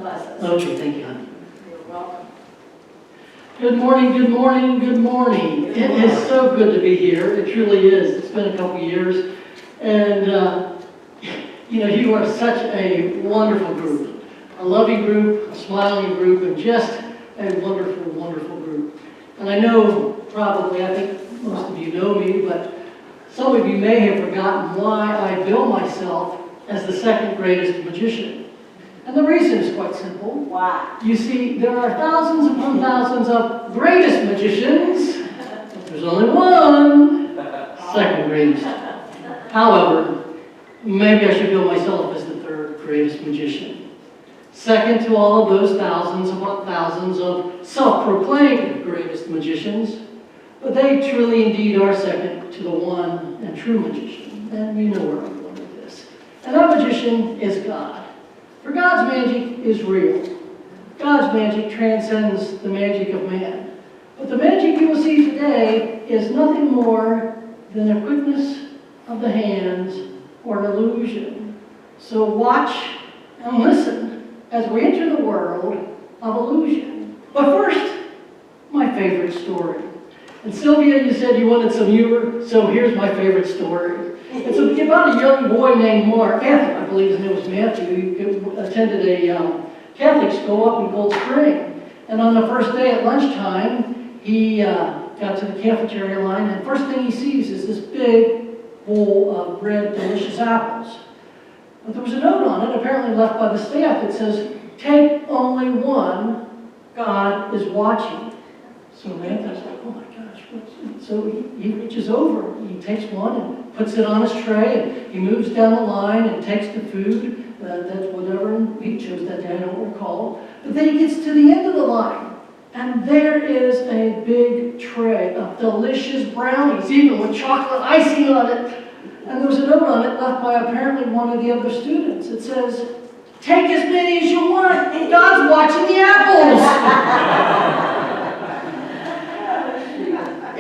bless us. Okay, thank you, honey. You're welcome. Good morning, good morning, good morning. It is so good to be here. It truly is. It's been a couple years. And, you are such a wonderful group. A loving group, a smiling group, and just a wonderful, wonderful group. And I know probably, I think most of you know me, but some of you may have forgotten why I bill myself as the second greatest magician. And the reason is quite simple. Why? You see, there are thousands upon thousands of greatest magicians, but there's only one second greatest. However, maybe I should bill myself as the third greatest magician. Second to all of those thousands upon thousands of self-proclaimed greatest magicians, but they truly indeed are second to the one and true magician. And you know where I'm going with this. And that magician is God. For God's magic is real. God's magic transcends the magic of man. But the magic you will see today is nothing more than a quickness of the hands or an illusion. So watch and listen as we enter the world of illusion. But first, my favorite story. And Sylvia, you said you wanted some humor, so here's my favorite story. It's about a young boy named Mark, I believe his name was Matthew, who attended a Catholic school up in Gold Spring. And on the first day at lunchtime, he got to the cafeteria line, and first thing he sees is this big bowl of red, delicious apples. But there was a note on it, apparently left by the staff, that says, "Take only one, God is watching." So Matthew's like, oh my gosh, so he reaches over, he takes one and puts it on his tray, and he moves down the line and takes the food, that's whatever he chose that day, I don't recall. But then he gets to the end of the line, and there is a big tray of delicious brownies, even with chocolate icing on it. And there was a note on it left by apparently one of the other students. It says, "Take as many as you want, and God's watching the apples."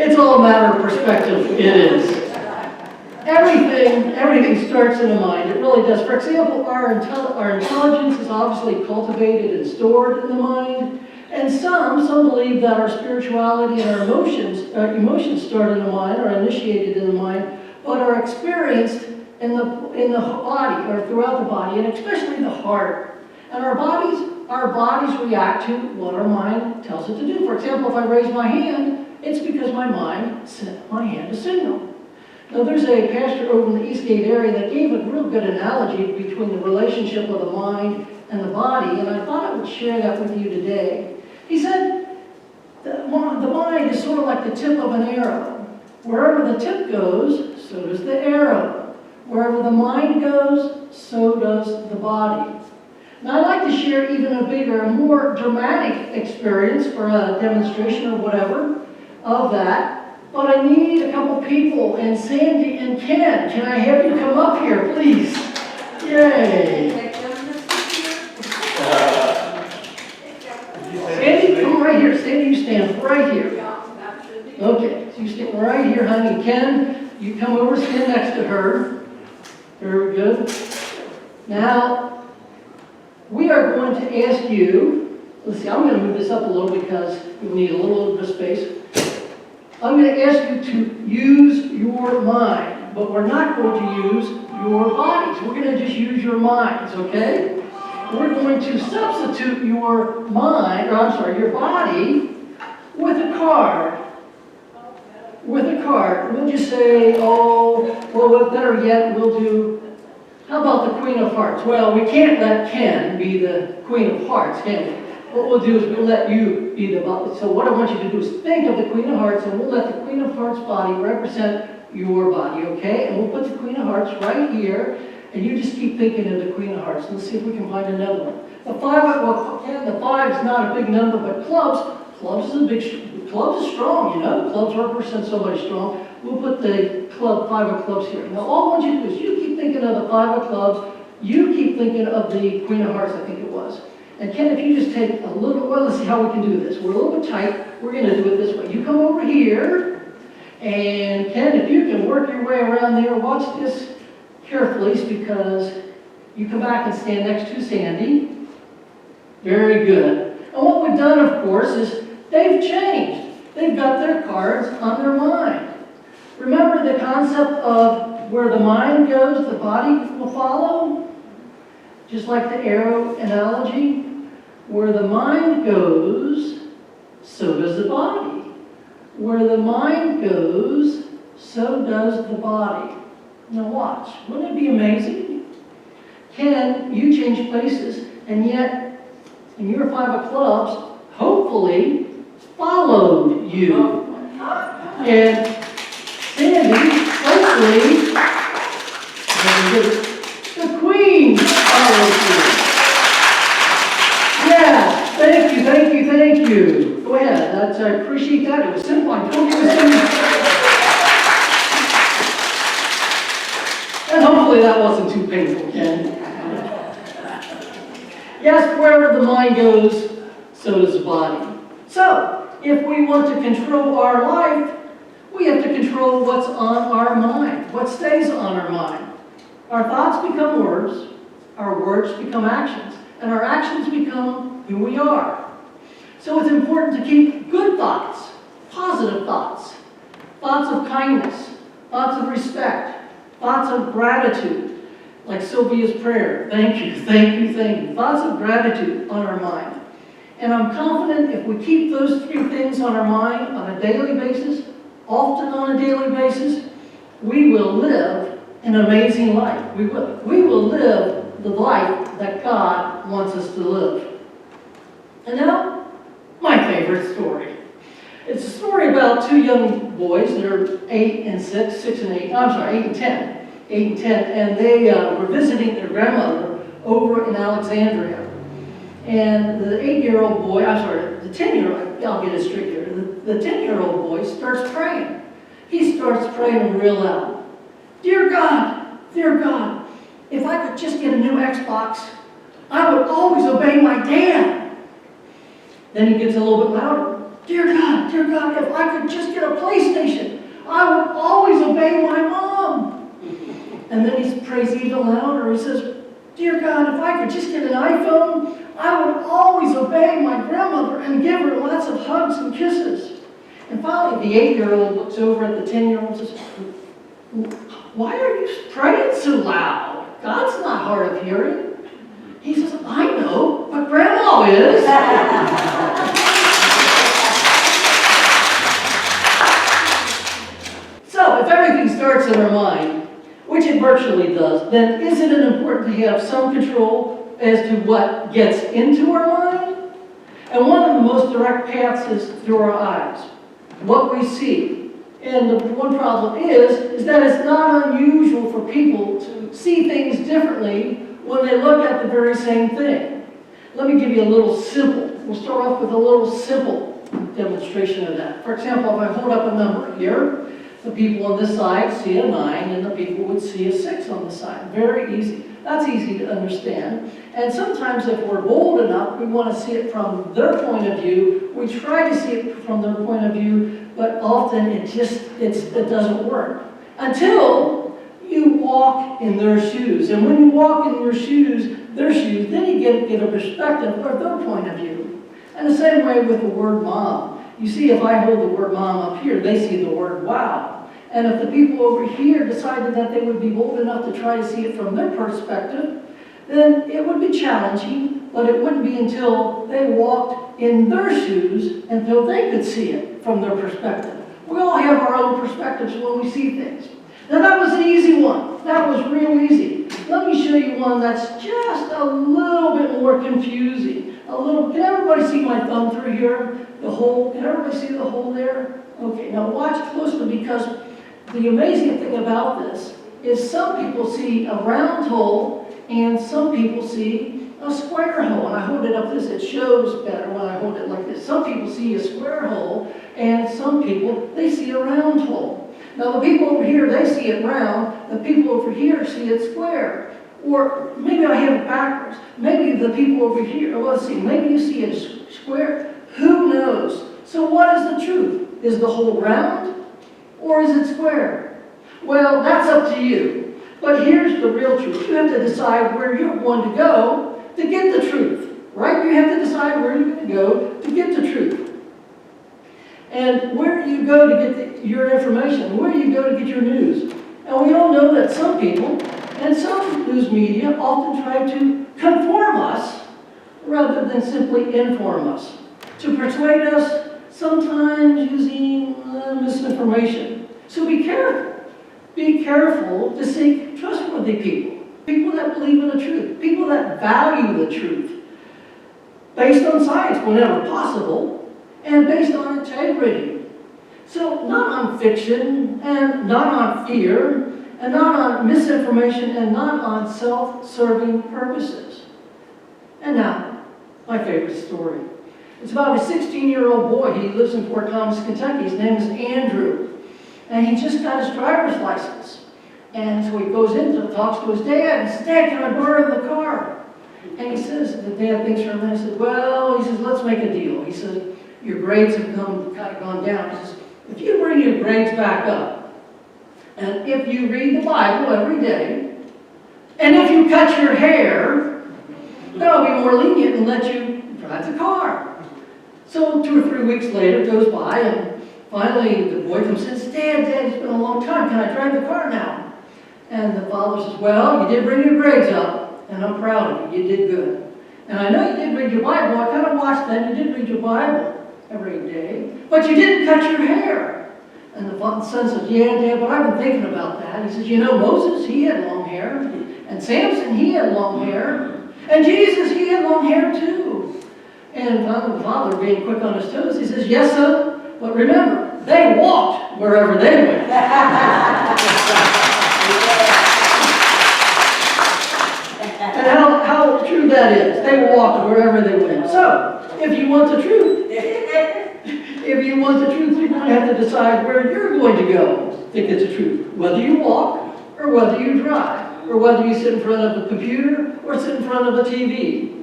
It's all a matter of perspective. It is. Everything starts in the mind. It really does. For example, our intelligence is obviously cultivated and stored in the mind. And some believe that our spirituality and our emotions start in the mind, are initiated in the mind, but are experienced in the body, or throughout the body, and especially the heart. And our bodies react to what our mind tells it to do. For example, if I raise my hand, it's because my mind sent my hand a signal. Now, there's a pastor over in the Eastgate area that gave a real good analogy between the relationship of the mind and the body, and I thought I would share that with you today. He said, the mind is sort of like the tip of an arrow. Wherever the tip goes, so does the arrow. Wherever the mind goes, so does the body. Now, I'd like to share even a bigger, a more dramatic experience for a demonstration or whatever of that. But I need a couple people, and Sandy and Ken, can I have you come up here, please? Yay! Sandy, come right here. Sandy, you stand right here. Okay, so you stand right here, honey. Ken, you come over, stand next to her. Very good. Now, we are going to ask you, let's see, I'm going to move this up a little because we need a little bit of space. I'm going to ask you to use your mind, but we're not going to use your bodies. We're going to just use your minds, okay? We're going to substitute your mind, your body with a card. With a card. We'll just say, better yet, we'll do, how about the Queen of Hearts? Well, we can't let Ken be the Queen of Hearts, can we? What we'll do is we'll let you be the body. So what I want you to do is think of the Queen of Hearts, and we'll let the Queen of Hearts body represent your body, okay? And we'll put the Queen of Hearts right here, and you just keep thinking of the Queen of Hearts. Let's see if we can find another one. The five is not a big number, but clubs is strong, you know? Clubs represent somebody strong. We'll put the five of clubs here. Now, all I want you to do is you keep thinking of the five of clubs. You keep thinking of the Queen of Hearts, I think it was. And Ken, if you just take a little, let's see how we can do this. We're a little bit tight. We're going to do it this way. You come over here, and Ken, if you can work your way around there, watch this carefully, because you come back and stand next to Sandy. Very good. And what we've done, of course, is they've changed. They've got their cards on their mind. Remember the concept of where the mind goes, the body will follow? Just like the arrow analogy. Where the mind goes, so does the body. Where the mind goes, so does the body. Now watch. Wouldn't it be amazing? Can you change places, and yet, in your 5 of clubs, hopefully, followed you. And Sandy, hopefully, the Queen followed you. Yeah, thank you, thank you, thank you. Go ahead, I appreciate that. It was simple. I told you it was simple. And hopefully that wasn't too painful, Ken. Yes, wherever the mind goes, so does the body. So, if we want to control our life, we have to control what's on our mind, what stays on our mind. Our thoughts become words, our words become actions, and our actions become who we are. So it's important to keep good thoughts, positive thoughts, thoughts of kindness, thoughts of respect, thoughts of gratitude, like Sylvia's prayer. Thank you, thank you, thank you. Thoughts of gratitude on our mind. And I'm confident if we keep those 3 things on our mind on a daily basis, often on a daily basis, we will live an amazing life. We will. We will live the life that God wants us to live. And now, my favorite story. It's a story about 2 young boys. They're 8 and 6, 6 and 8. I'm sorry, 8 and 10. 8 and 10. And they were visiting their grandmother over in Alexandria. And the 8-year-old boy, I'm sorry, the 10-year-old, I'll get it straight here. The 10-year-old boy starts praying. He starts praying real loud. Dear God, if I could just get a new Xbox, I would always obey my dad. Then he gets a little bit louder. Dear God, if I could just get a PlayStation, I would always obey my mom. And then he prays even louder. He says, Dear God, if I could just get an iPhone, I would always obey my grandmother and give her lots of hugs and kisses. And finally, the 8-year-old looks over at the 10-year-old and says, Why are you praying so loud? God's not hard of hearing. He says, I know, but Grandma is. So, if everything starts in our mind, which it virtually does, then isn't it important to have some control as to what gets into our mind? And one of the most direct paths is through our eyes, what we see. And the one problem is that it's not unusual for people to see things differently when they look at the very same thing. Let me give you a little simple. We'll start off with a little simple demonstration of that. For example, if I hold up a number here, the people on this side see a 9, and the people would see a 6 on the side. Very easy. That's easy to understand. And sometimes if we're bold enough, we want to see it from their point of view. We try to see it from their point of view, but often it doesn't work. Until you walk in their shoes. And when you walk in their shoes, then you get a perspective of their point of view. And the same way with the word mom. You see, if I hold the word mom up here, they see the word wow. And if the people over here decided that they would be bold enough to try to see it from their perspective, then it would be challenging, but it wouldn't be until they walked in their shoes until they could see it from their perspective. We all have our own perspectives when we see things. Now that was an easy one. That was real easy. Let me show you one that's just a little bit more confusing. Can everybody see my thumb through here? The hole? Can everybody see the hole there? Okay, now watch closely, because the amazing thing about this is some people see a round hole and some people see a square hole. And I hold it up this, it shows better when I hold it like this. Some people see a square hole and some people, they see a round hole. Now the people over here, they see it round. The people over here see it square. Or maybe I have it backwards. Maybe the people over here, let's see, maybe you see it square. Who knows? So what is the truth? Is the hole round or is it square? Well, that's up to you. But here's the real truth. You have to decide where you're going to go to get the truth, right? You have to go to get the truth? And where do you go to get your information? Where do you go to get your news? And we all know that some people and some news media often try to conform us rather than simply inform us, to persuade us, sometimes using misinformation. So be careful. Be careful to seek trustworthy people, people that believe in the truth, people that value the truth, based on science whenever possible, and based on integrity. So not on fiction, and not on fear, and not on misinformation, and not on self-serving purposes. And now, my favorite story. It's about a 16-year-old boy. He lives in Fort Thomas, Kentucky. His name is Andrew. And he just got his driver's license. And so he goes in and talks to his dad and says, "Dad, can I borrow the car?" And he says, the dad thinks for a minute, he says, "Well," he says, "let's make a deal." He says, "Your grades have kind of gone down." He says, "If you bring your grades back up, and if you read the Bible every day, and if you cut your hair, then I'll be more lenient and let you drive the car." So 2 or 3 weeks later goes by, and finally the boy comes in and says, Dad, it's been a long time. Can I drive the car now?" And the father says, "Well, you did bring your grades up, and I'm proud of you. You did good. And I know you did read your Bible. I kind of watched that. You did read your Bible every day, but you didn't cut your hair." And the son says, "Yeah, Dad, but I've been thinking about that." He says, "You know, Moses, he had long hair. And Samson, he had long hair. And Jesus, he had long hair too." And finally the father, being quick on his toes, he says, "Yes, son, but remember, they walked wherever they went." And how true that is. They walked wherever they went. So, if you want the truth, you're going to have to decide where you're going to go to get the truth. Whether you walk, or whether you drive, or whether you sit in front of a computer, or sit in front of a TV.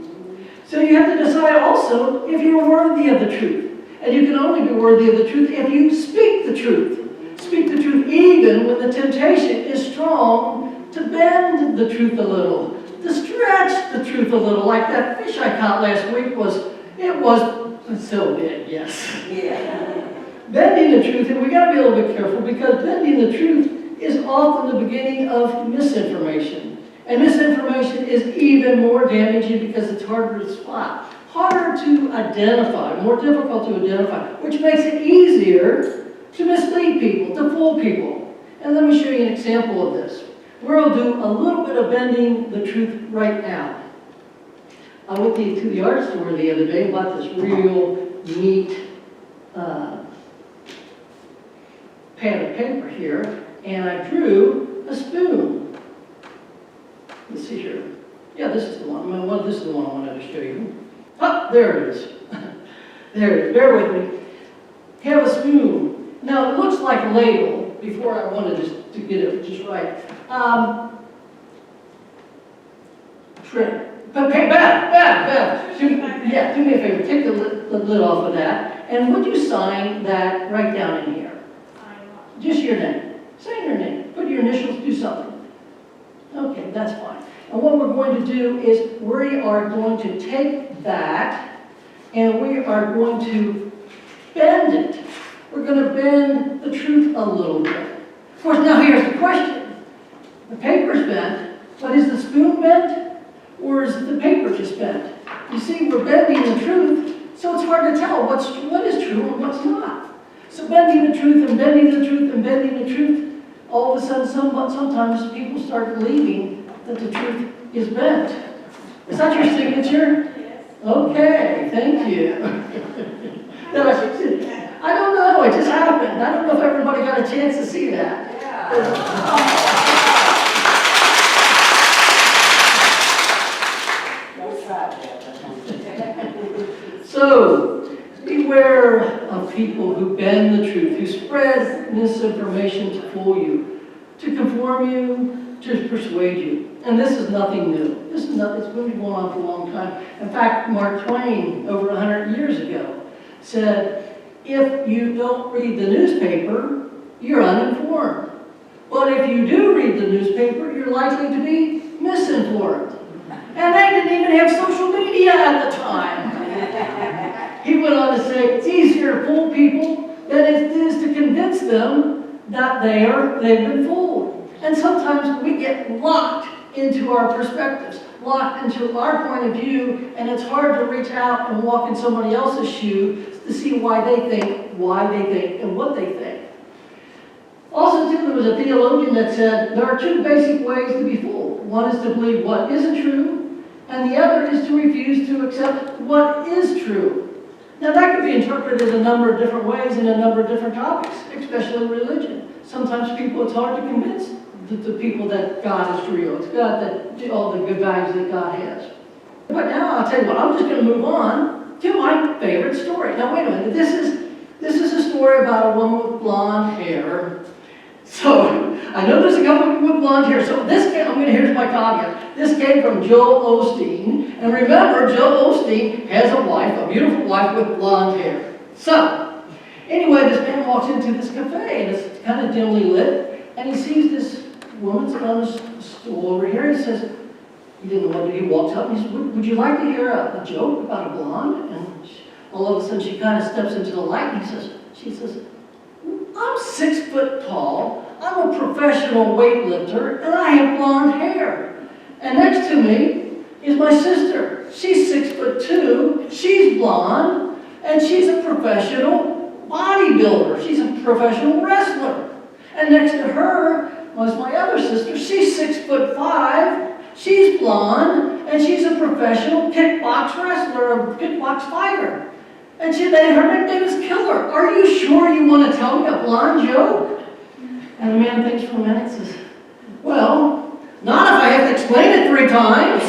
So you have to decide also if you're worthy of the truth. And you can only be worthy of the truth if you speak the truth. Speak the truth even when the temptation is strong to bend the truth a little, to stretch the truth a little, like that fish I caught last week was so big, yes. Yeah. Bending the truth, and we got to be a little bit careful because bending the truth is often the beginning of misinformation. And misinformation is even more damaging because it's harder to spot, harder to identify, more difficult to identify, which makes it easier to mislead people, to fool people. And let me show you an example of this. We'll do a little bit of bending the truth right now. I went to the art store the other day and bought this real neat pad of paper here, and I drew a spoon. Let's see here. Yeah, this is the one. This is the one I wanted to show you. Oh, there it is. There it is. Bear with me. Have a spoon. Now, it looks like a ladle. Before I wanted to get it just right. But hey, Beth. Do me a favor. Take the lid off of that. And would you sign that right down in here? Just your name. Sign your name. Put your initials. Do something. Okay, that's fine. And what we're going to do is we are going to take that and we are going to bend it. We're going to bend the truth a little bit. Of course, now here's the question. The paper's bent, but is the spoon bent? Or is the paper just bent? You see, we're bending the truth, so it's hard to tell what is true and what's not. So bending the truth and bending the truth and bending the truth, all of a sudden, sometimes people start believing that the truth is bent. Is that your signature? Yes. Okay, thank you. I don't know, it just happened. I don't know if everybody got a chance to see that. Yeah. So, beware of people who bend the truth, who spread misinformation to fool you, to conform you, to persuade you. And this is nothing new. It's been going on for a long time. In fact, Mark Twain, over 100 years ago, said, if you don't read the newspaper, you're uninformed. But if you do read the newspaper, you're likely to be misinformed. And they didn't even have social media at the time. on to say it's easier to fool people than it is to convince them that they've been fooled. And sometimes we get locked into our perspectives, locked into our point of view, and it's hard to reach out and walk in somebody else's shoe to see why they think, and what they think. Also, too, there was a theologian that said there are two basic ways to be fooled. One is to believe what isn't true, and the other is to refuse to accept what is true. Now, that could be interpreted a number of different ways in a number of different topics, especially religion. Sometimes it's hard to convince the people that God is real. It's God that all the good values that God has. But now I'll tell you what, I'm just going to move on to my favorite story. Now, wait a minute. This is a story about a woman with blonde hair. So, I know there's a couple of people with blonde hair. So here's my caveat. This came from Joel Osteen. And remember, Joel Osteen has a wife, a beautiful wife with blonde hair. So, anyway, this man walks into this cafe, and it's kind of dimly lit, and he sees this woman sitting on a stool over here. He says, he didn't know what to do. He walks up and he says, would you like to hear a joke about a blonde? And all of a sudden she kind of steps into the light, and she says, I'm 6 foot tall, I'm a professional weightlifter, and I have blonde hair. And next to me is my sister. She's 6'2", she's blonde, and she's a professional bodybuilder. She's a professional wrestler. And next to her was my other sister. She's 6'5", she's blonde, and she's a professional kickbox wrestler, a kickbox fighter. And her nickname is Killer. Are you sure you want to tell me a blonde joke? And the man thinks for a minute and says, well, not if I have to explain it 3 times.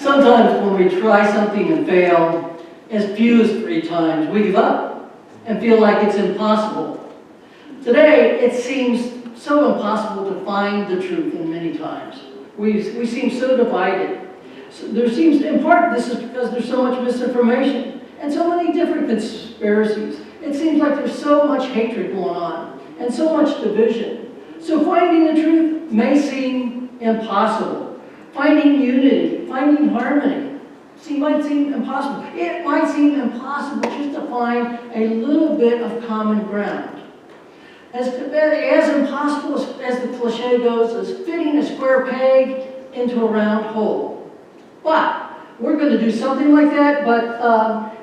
Sometimes when we try something and fail, as few as 3 times, we give up and feel like it's impossible. Today, it seems so impossible to find the truth in many times. We seem so divided. So in part, this is because there's so much misinformation and so many different conspiracies. It seems like there's so much hatred going on and so much division. So finding the truth may seem impossible. Finding unity, finding harmony, might seem impossible. It might seem impossible just to find a little bit of common ground. As impossible as the cliche goes, as fitting a square peg into a round hole. But we're going to do something like that, but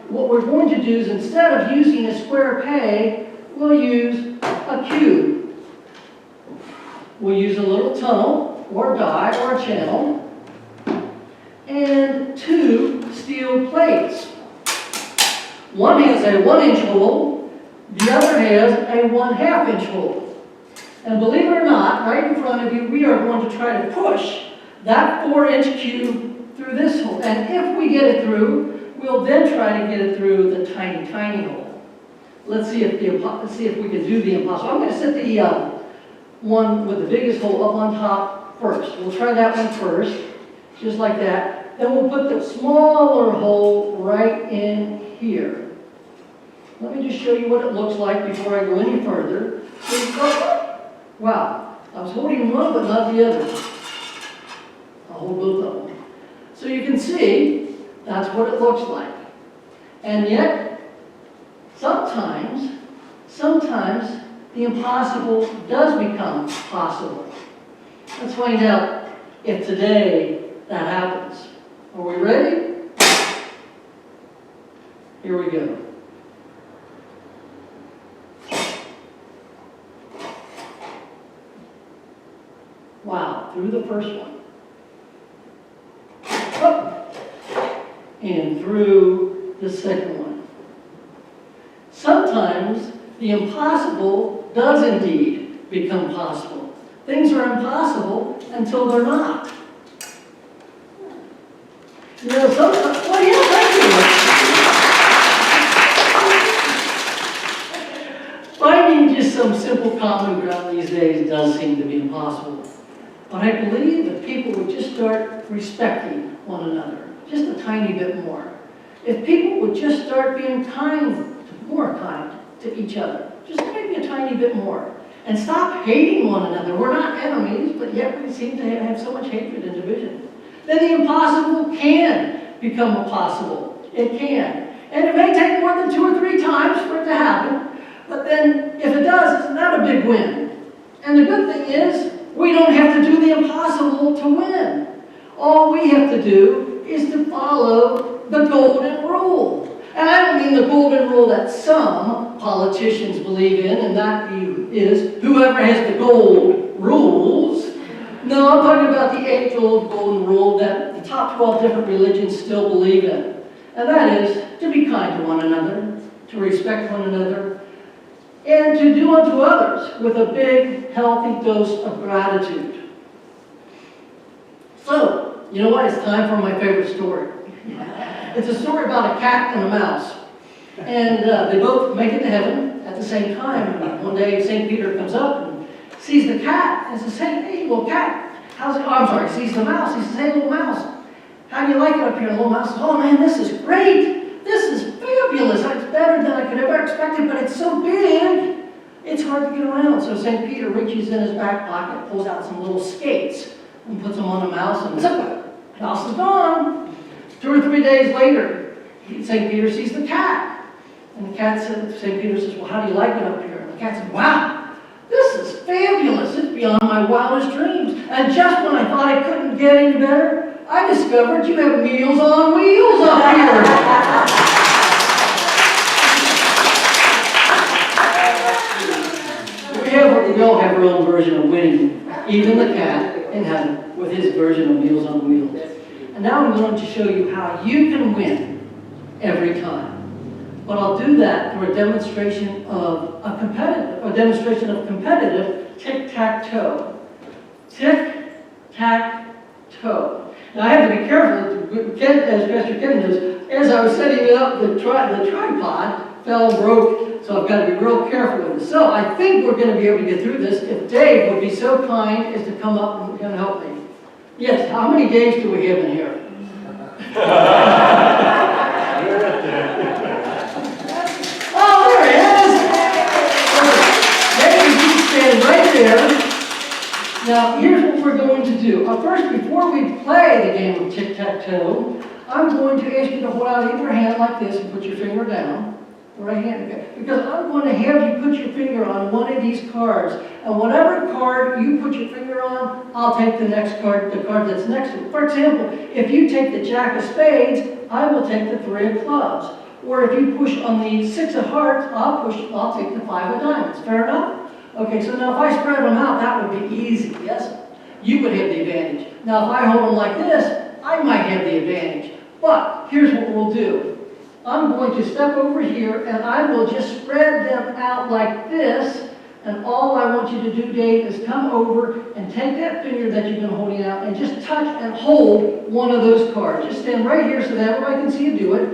what we're going to do is instead of using a square peg, we'll use a cube. We'll use a little tunnel, or die, or a channel, and 2 steel plates. One has a 1-inch hole, the other has a 1/2 inch hole. And believe it or not, right in front of you, we are going to try to push that 4-inch cube through this hole. And if we get it through, we'll then try to get it through the tiny, tiny hole. Let's see if we can do the impossible. I'm going to set the one with the biggest hole up on top first. We'll try that one first, just like that. Then we'll put the smaller hole right in here. Let me just show you what it looks like before I go any further. Wow, I was holding one but not the other. I'll hold both of them. So you can see that's what it looks like. And yet, sometimes the impossible does become possible. Let's find out if today that happens. Are we ready? Here we go. Wow, through the first one. Oh. And through the second one. Sometimes the impossible does indeed become possible. Things are impossible until they're not. You know, sometimes, well, yeah, thank you. Finding just some simple common ground these days does seem to be impossible. But I believe if people would just start respecting one another, just a tiny bit more. If people would just start being more kind to each other, just maybe a tiny bit more. And stop hating one another. We're not enemies, but yet we seem to have so much hatred and division. then the impossible can become possible. It can. And it may take more than 2 or 3 times for it to happen, but then if it does, it's not a big win. And the good thing is, we don't have to do the impossible to win. All we have to do is to follow the golden rule. And I don't mean the golden rule that some politicians believe in, and that is whoever has the gold rules. No, I'm talking about the age-old golden rule that the top 12 different religions still believe in. And that is to be kind to one another, to respect one another, and to do unto others with a big, healthy dose of gratitude. So, you know what? It's time for my favorite story. It's a story about a cat and a mouse. And they both make it to heaven at the same time. And one day, St. Peter comes up and sees the cat and says, "Hey, little cat, how's it?" Oh, I'm sorry, sees the mouse. He says, "Hey, little mouse, how do you like it up here?" And the little mouse says, "Oh, man, this is great. This is fabulous. It's better than I could ever expect it, but it's so big, it's hard to get around." So St. Peter reaches in his back pocket, pulls out some little skates, and puts them on the mouse, and zip, the mouse is gone. 2 or 3 days later, St. Peter sees the cat. And the cat said, St. Peter says, "Well, how do you like it up here?" And the cat said, "Wow, this is fabulous. It's beyond my wildest dreams. And just when I thought it couldn't get any better, I discovered you have Meals on Wheels up here." We all have our own version of winning, even the cat in heaven with his version of Meals on Wheels. And now I'm going to show you how you can win every time. But I'll do that through a demonstration of competitive tic-tac-toe. Tic-tac-toe. Now I have to be careful, as Pastor Ken knows, as I was setting it up, the tripod fell and broke, so I've got to be real careful with it. So I think we're going to be able to get through this if Dave would be so kind as to come up and help me. Yes, how many Daves do we have in here? Oh, there he is! Dave, you stand right there. Now, here's what we're going to do. First, before we play the game of tic-tac-toe, I'm going to ask you to hold out either hand like this and put your finger down. Right hand, okay. Because I'm going to have you put your finger on one of these cards. And whatever card you put your finger on, I'll take the next card, the card that's next to it. For example, if you take the Jack of Spades, I will take the 3 of Clubs. Or if you push on the 6 of Hearts, I'll take the 5 of Diamonds. Fair enough? Okay, so now if I spread them out, that would be easy, yes? You would have the advantage. Now if I hold them like this, I might have the advantage. But here's what we'll do. I'm going to step over here and I will just spread them out like this. And all I want you to do, Dave, is come over and take that finger that you've been holding out and just touch and hold one of those cards. Just stand right here so that everybody can see you do it.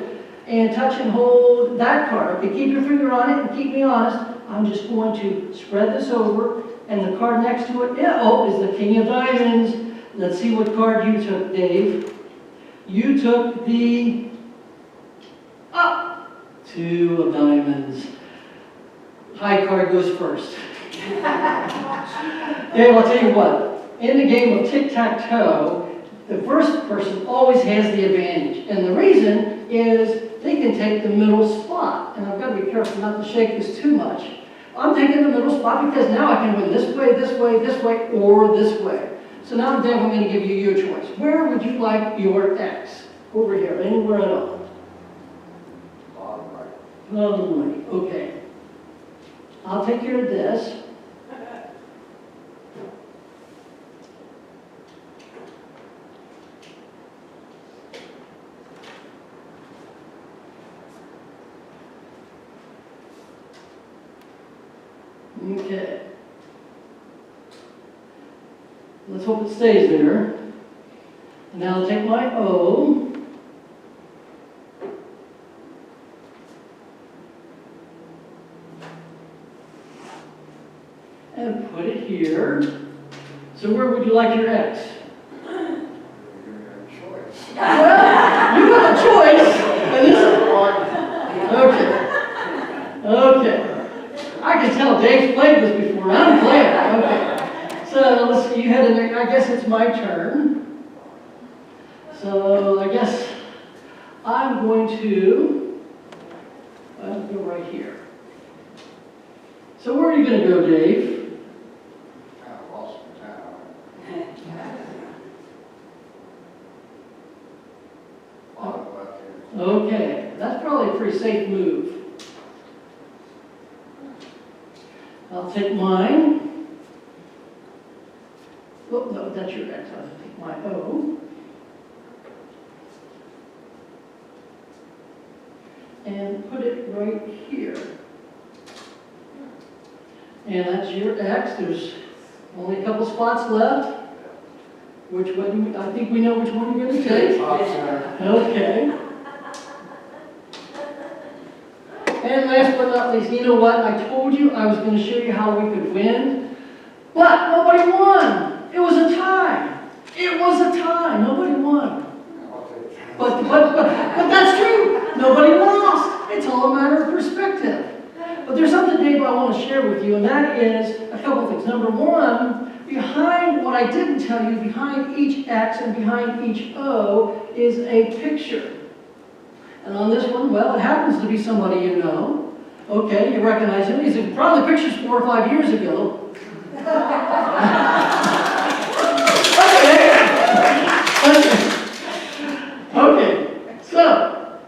And touch and hold that card. Okay, keep your finger on it and keep me honest. I'm just going to spread this over. And the card next to it, is the King of Diamonds. Let's see what card you took, Dave. You took the 2 of Diamonds. High card goes first. Dave, I'll tell you what. In the game of tic-tac-toe, the first person always has the advantage. And the reason is they can take the middle spot. And I've got to be careful not to shake this too much. I'm taking the middle spot because now I can win this way, this way, this way, or this way. So now, Dave, I'm going to give you your choice. Where would you like your X? Over here, anywhere at all. Lovely. Okay. I'll take care of this. Okay. Let's hope it stays there. And now I'll take my O. And put it here. So where would you like your X? Well, you got a choice. And this okay. Okay. I can tell Dave's played this before. I'm playing. Okay. So let's see. You had in there. I guess it's my turn. So I guess I'm going to go right here. So where are you going to go, Dave? I lost my town. Bottom left here. Okay, that's probably a pretty safe move. I'll take mine. Oh, no, that's your X. I'll take my O. And put it right here. And that's your X. There's only a couple spots left. Which one? I think we know which one you're going to take. Top center. Okay. And last but not least, you know what? I told you I was going to show you how we could win. But nobody won. It was a tie. It was a tie. Nobody won. I'll take that. But that's true. Nobody lost. It's all a matter of perspective. But there's something, Dave, I want to share with you, and that is a couple of things. Number one, behind what I didn't tell you, behind each X and behind each O is a picture. And on this one, well, it happens to be somebody you know. Okay, you recognize him. He's probably pictures 4 or 5 years ago. Okay, so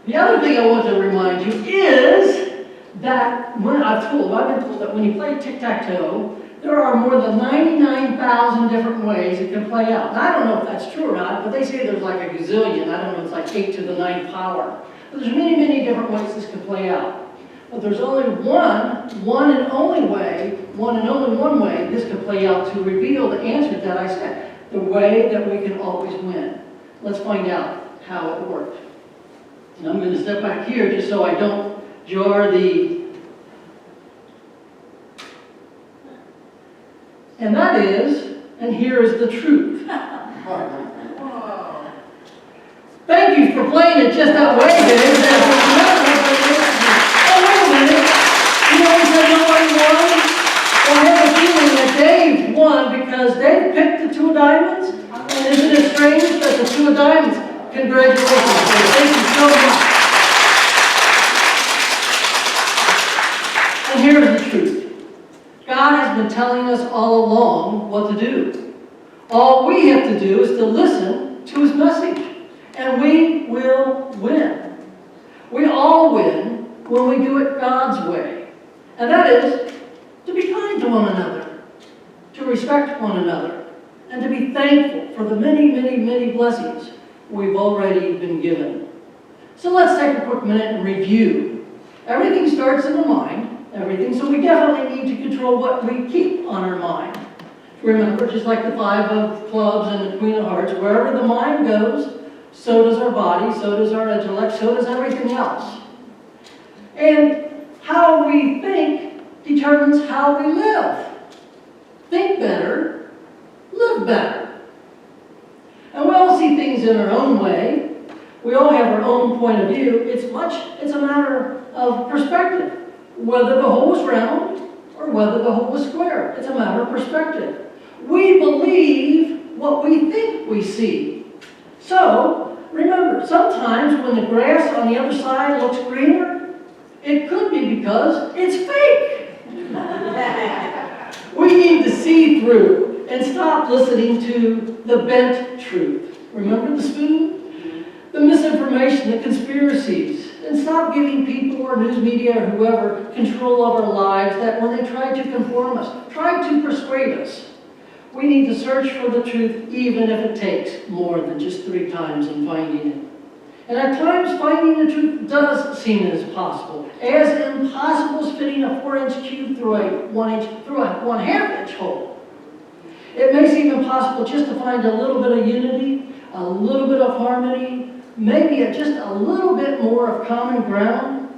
the other thing I want to remind you is that I've been told that when you play tic-tac-toe, there are more than 99,000 different ways it can play out. And I don't know if that's true or not, but they say there's like a gazillion. I don't know, it's like 8 to the 9th power. But there's many, many different ways this can play out. But there's only one and only one way this can play out to reveal the answer that I said, the way that we can always win. Let's find out how it worked. And I'm going to step back here just so I don't jar the... And that is, and here is the truth. Thank you for playing it just that way, Dave. Oh, wait a minute. You know, he said nobody won. Well, I have a feeling that Dave won because Dave picked the 2 of diamonds. And isn't it strange that the 2 of diamonds? Congratulations, Dave. Thank you so much. And here's the truth. God has been telling us all along what to do. All we have to do is to listen to His message, and we will win. We all win when we do it God's way, and that is to be kind to one another, to respect one another, and to be thankful for the many, many, many blessings we've already been given. So let's take a quick minute and review. Everything starts in the mind. So we definitely need to control what we keep on our mind. Remember, just like the 5 of clubs and the Queen of Hearts, wherever the mind goes, so does our body, so does our intellect, so does everything else. And how we think determines how we live. Think better, live better. And we all see things in our own way. We all have our own point of view. It's a matter of perspective. Whether the hole is round or whether the hole is square. It's a matter of perspective. We believe what we think we see. So, remember, sometimes when the grass on the other side looks greener, it could be because it's fake. We need to see through and stop listening to the bent truth. Remember the spoon? The misinformation, the conspiracies. And stop giving people or news media or whoever control of our lives that when they try to conform us, try to persuade us. We need to search for the truth even if it takes more than just 3 times in finding it. And at times finding the truth does seem as impossible. As impossible as fitting a 4-inch cube through a 1/2 inch hole. It may seem impossible just to find a little bit of unity, a little bit of harmony, maybe just a little bit more of common ground.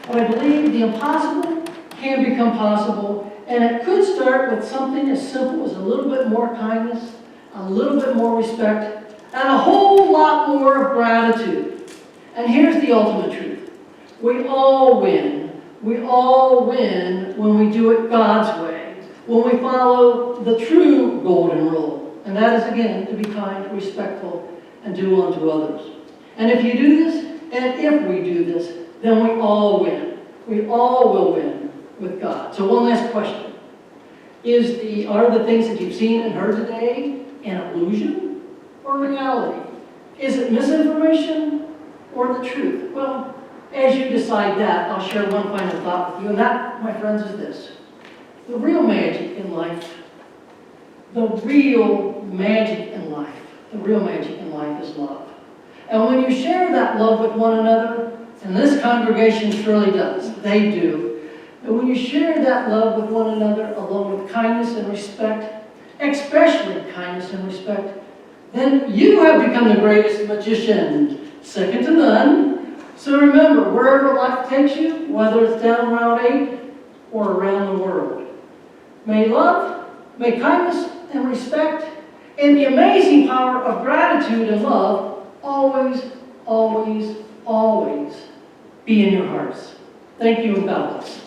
But I believe the impossible can become possible, and it could start with something as simple as a little bit more kindness, a little bit more respect, and a whole lot more of gratitude. And here's the ultimate truth. We all win. We all win when we do it God's way, when we follow the true golden rule. And that is, again, to be kind, respectful, and do unto others. And if you do this, and if we do this, then we all win. We all will win with God. So one last question. Are the things that you've seen and heard today an illusion or reality? Is it misinformation or the truth? Well, as you decide that, I'll share one final thought with you, and that, my friends, is this. The real magic in life is love. And when you share that love with one another, and this congregation surely does, they do, but when you share that love with one another along with kindness and respect, especially kindness and respect, then you have become the greatest magician, second to none. So remember, wherever life takes you, whether it's down Route 8 or around the world, may love, may kindness and respect, and the amazing power of gratitude and love always, always, always be in your hearts. Thank you and God bless.